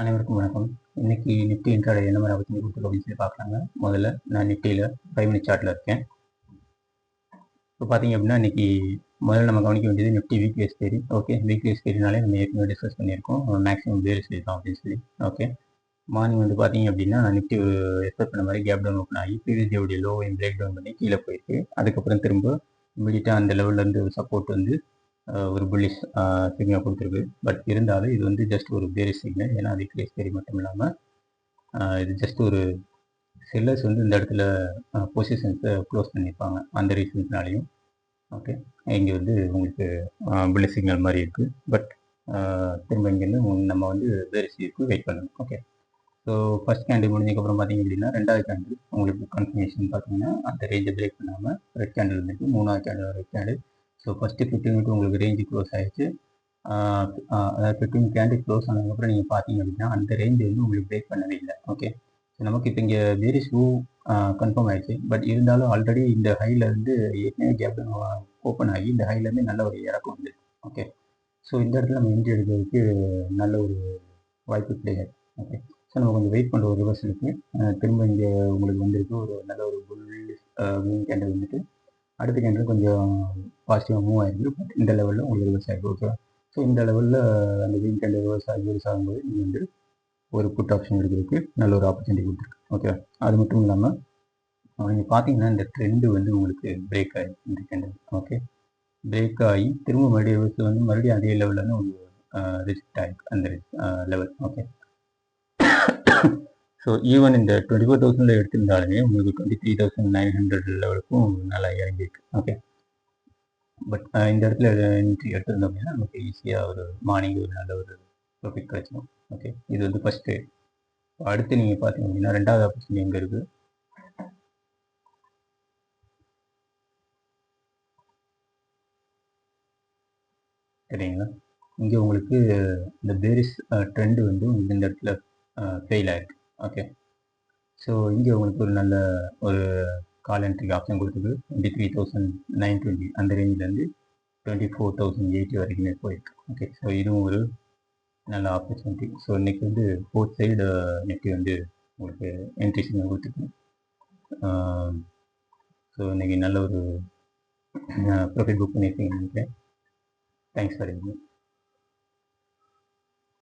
அனைவருக்கும் வணக்கம். இன்னைக்கு நிஃப்டி இன்ட்ராடே என்ன மாதிரி ஆப்பர்ச்சுனிட்டி கொடுத்துருக்கு அப்படின்னு சொல்லி பார்க்கலாங்க. முதல்ல நான் நிஃப்டியில் 5 மினிட் சார்ட்டில் இருக்கேன். இப்போ பார்த்தீங்க அப்படின்னா இன்னைக்கு முதல்ல நம்ம கவனிக்க வேண்டியது nifty weekly expiry. Okay, weekly எக்ஸ்பைரினாலே நம்ம ஏற்கனவே டிஸ்கஸ் பண்ணியிருக்கோம். மேக்ஸிமம் பேரிஸ் தான் அப்படின்னு சொல்லி. ஓகே, மார்னிங் வந்து பார்த்தீங்க அப்படின்னா நிஃப்டி எக்ஸ்பெக்ட் பண்ண மாதிரி கேப் டவுன் ஓப்பன் ஆகி ப்ரீவியஸ் டேவுடைய லோவையும் பிரேக் டவுன் பண்ணி கீழே போயிருக்கு. அதுக்கப்புறம் திரும்ப இமீடியட்டாக அந்த லெவல்லேருந்து சப்போர்ட் வந்து ஒரு புல்லிஷ் சிக்னல் கொடுத்துருக்கு. பட் இருந்தாலும் இது வந்து ஜஸ்ட் ஒரு பேரிஷ் சிக்னல். ஏன்னா வீக்லி எக்ஸ்பைரி மட்டும் இல்லாமல் இது ஜஸ்ட் ஒரு செல்லர்ஸ் வந்து இந்த இடத்துல பொசிஷன்ஸை க்ளோஸ் பண்ணியிருப்பாங்க. அந்த ரீசன்ஸ்னாலையும் ஓகே இங்கே வந்து உங்களுக்கு புல்லிஷ் சிக்னல் மாதிரி இருக்குது. பட் திரும்ப இங்கேருந்து நம்ம வந்து பேரிஷுக்கு வெயிட் பண்ணணும். ஓகே, ஸோ ஃபர்ஸ்ட் கேண்டில் முடிஞ்சதுக்கப்புறம் பார்த்தீங்க அப்படின்னா ரெண்டாவது கேண்டில் உங்களுக்கு கன்ஃபர்மேஷன் பார்த்தீங்கன்னா அந்த ரேஞ்சை பிரேக் பண்ணாமல் ரெட் கேண்டில் வந்துட்டு மூணாவது candle red candle. So first 15 minute உங்களுக்கு ரேஞ்சு க்ளோஸ் ஆகிடுச்சு. அதாவது 15 கேண்டில் க்ளோஸ் ஆனதுக்கப்புறம் நீங்கள் பார்த்தீங்க அப்படின்னா அந்த ரேஞ்சு வந்து உங்களுக்கு பிரேக் பண்ணவே இல்லை. ஓகே, ஸோ நமக்கு இப்போ இங்கே பேரிஷ் கன்ஃபார்ம் ஆயிடுச்சு. பட் இருந்தாலும் ஆல்ரெடி இந்த ஹையில் வந்து ஏற்கனவே கேப் ஓப்பன் ஆகி இந்த ஹைலேருந்து நல்ல ஒரு இறக்கம் வந்து. ஓகே, ஸோ இந்த இடத்துல நம்ம என்ட்ரி எடுக்கிறதுக்கு நல்ல ஒரு வாய்ப்பு கிடையாது. ஓகே, ஸோ நம்ம கொஞ்சம் வெயிட் பண்ணுற ஒரு ரிவர்ஸ் இருக்குது. திரும்ப இங்கே உங்களுக்கு வந்திருக்கு ஒரு நல்ல ஒரு புல் கேண்டில் வந்துட்டு அடுத்த கேண்டில் கொஞ்சம் பாசிட்டிவாக மூவ் ஆகிருக்கு. பட் இந்த லெவலில் உங்களுக்கு ரிவர்ஸ் ஆகிருக்கு. ஓகேவா, ஸோ இந்த லெவலில் அந்த வீக் கேண்டில் ரிவர்ஸ் ஆகும்போது நீங்கள் வந்து ஒரு புட் ஆப்ஷன் எடுக்கிறதுக்கு நல்ல ஒரு ஆப்பர்ச்சுனிட்டி கொடுத்துருக்கு. ஓகே, அது மட்டும் இல்லாமல் நீங்கள் பார்த்தீங்கன்னா இந்த ட்ரெண்டு வந்து உங்களுக்கு பிரேக் ஆகி இந்த கேண்டில் ஓகே பிரேக் ஆகி திரும்ப மறுபடியும் ரிவர்ஸில் வந்து மறுபடியும் அதே லெவலில் வந்து உங்களுக்கு ரிஜெக்ட் ஆகிருக்கு அந்த லெவல். ஓகே, ஸோ ஈவன் இந்த 24,000 எடுத்திருந்தாலுமே உங்களுக்கு 23,900 லெவலுக்கும் நல்லா இறங்கியிருக்கு. ஓகே, பட் இந்த இடத்துல என்ட்ரி எடுத்திருந்தோம் அப்படின்னா நமக்கு ஈஸியாக ஒரு மார்னிங் ஒரு நல்ல ஒரு ப்ராஃபிட் கிடைச்சிடும். ஓகே, இது வந்து ஃபஸ்ட்டு. அடுத்து நீங்கள் பார்த்தீங்க அப்படின்னா ரெண்டாவது ஆப்பர்ச்சுனிட்டி எங்கே இருக்குது? சரிங்களா, இங்கே உங்களுக்கு இந்த பேரிஸ் ட்ரெண்டு வந்து உங்களுக்கு இந்த இடத்துல ஃபெயில் ஆயிருக்கு. ஓகே, ஸோ இங்கே உங்களுக்கு ஒரு நல்ல ஒரு கால் என்ட்ரிக்கு ஆப்ஷன் கொடுத்துருக்கு. 23,920 அந்த ரேஞ்சிலேருந்து 24,080 வரைக்குமே போயிருக்கு. ஓகே, ஸோ இதுவும் ஒரு நல்ல ஆப்பர்ச்சுனிட்டி. ஸோ இன்றைக்கி வந்து போத் சைடு நிஃப்டி வந்து உங்களுக்கு என்ட்ரி சிக்னல் கொடுத்துருக்கு. ஸோ இன்றைக்கி நல்ல ஒரு ப்ராஃபிட் புக் பண்ணியிருக்கீங்கன்னு நினைக்கிறேன். Thanks for